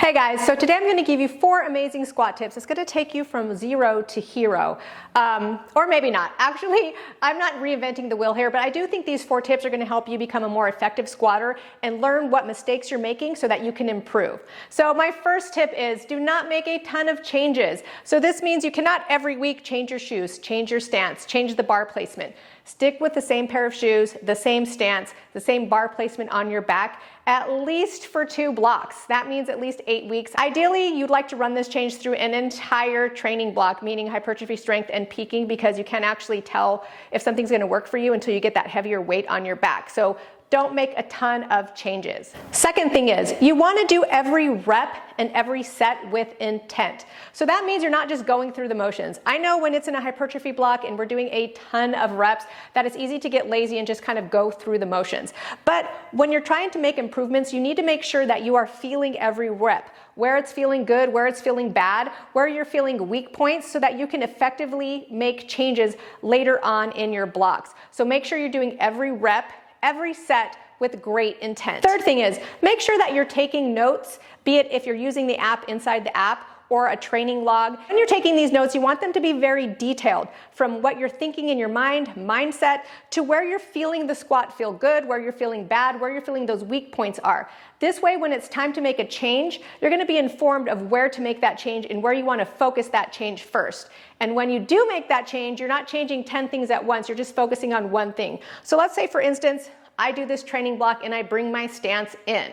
Hey guys, so today I'm going to give you 4 amazing squat tips. It's going to take you from zero to hero. Or maybe not. Actually, I'm not reinventing the wheel here, but I do think these 4 tips are going to help you become a more effective squatter and learn what mistakes you're making so that you can improve. So my first tip is do not make a ton of changes. So this means you cannot every week change your shoes, change your stance, change the bar placement. Stick with the same pair of shoes, the same stance, the same bar placement on your back, at least for 2 blocks. That means at least 8 weeks. Ideally, you'd like to run this change through an entire training block, meaning hypertrophy, strength, and peaking, because you can't actually tell if something's gonna work for you until you get that heavier weight on your back. So don't make a ton of changes. Second thing is, you wanna do every rep and every set with intent. So that means you're not just going through the motions. I know when it's in a hypertrophy block and we're doing a ton of reps, that it's easy to get lazy and just kind of go through the motions. But when you're trying to make improvements, you need to make sure that you are feeling every rep, where it's feeling good, where it's feeling bad, where you're feeling weak points, so that you can effectively make changes later on in your blocks. So make sure you're doing every rep, every set with great intent. Third thing is, make sure that you're taking notes, be it if you're using the app inside the app or a training log. When you're taking these notes, you want them to be very detailed, from what you're thinking in your mindset, to where you're feeling the squat feel good, where you're feeling bad, where you're feeling those weak points are. This way, when it's time to make a change, you're gonna be informed of where to make that change and where you wanna focus that change first. And when you do make that change, you're not changing 10 things at once, you're just focusing on one thing. So let's say, for instance, I do this training block and I bring my stance in.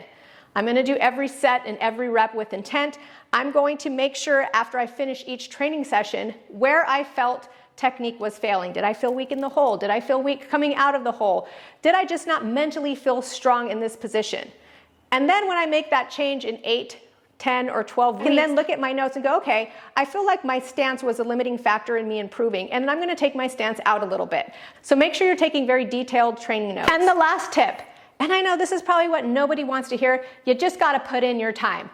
I'm gonna do every set and every rep with intent. I'm going to make sure after I finish each training session where I felt technique was failing. Did I feel weak in the hole? Did I feel weak coming out of the hole? Did I just not mentally feel strong in this position? And then when I make that change in 8, 10, or 12 weeks, I can then look at my notes and go, okay, I feel like my stance was a limiting factor in me improving, and I'm gonna take my stance out a little bit. So make sure you're taking very detailed training notes. And the last tip, and I know this is probably what nobody wants to hear, you just gotta put in your time.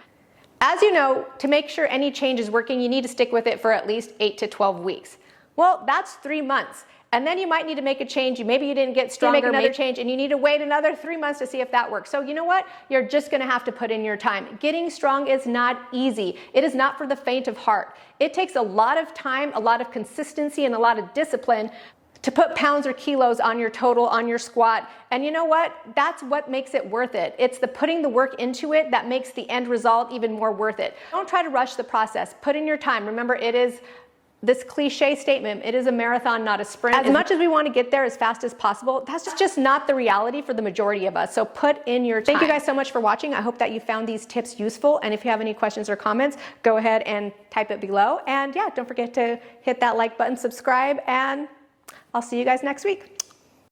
As you know, to make sure any change is working, you need to stick with it for at least 8 to 12 weeks. Well, that's 3 months. And then you might need to make a change. Maybe you didn't get stronger, make another change, and you need to wait another 3 months to see if that works. So you know what? You're just gonna have to put in your time. Getting strong is not easy. It is not for the faint of heart. It takes a lot of time, a lot of consistency, and a lot of discipline to put pounds or kilos on your total, on your squat. And you know what? That's what makes it worth it. It's the putting the work into it that makes the end result even more worth it. Don't try to rush the process. Put in your time. Remember, it is this cliche statement, it is a marathon, not a sprint. As much as we want to get there as fast as possible, that's just not the reality for the majority of us. So put in your time. Thank you guys so much for watching. I hope that you found these tips useful. And if you have any questions or comments, go ahead and type it below. And yeah, don't forget to hit that like button, subscribe, and I'll see you guys next week.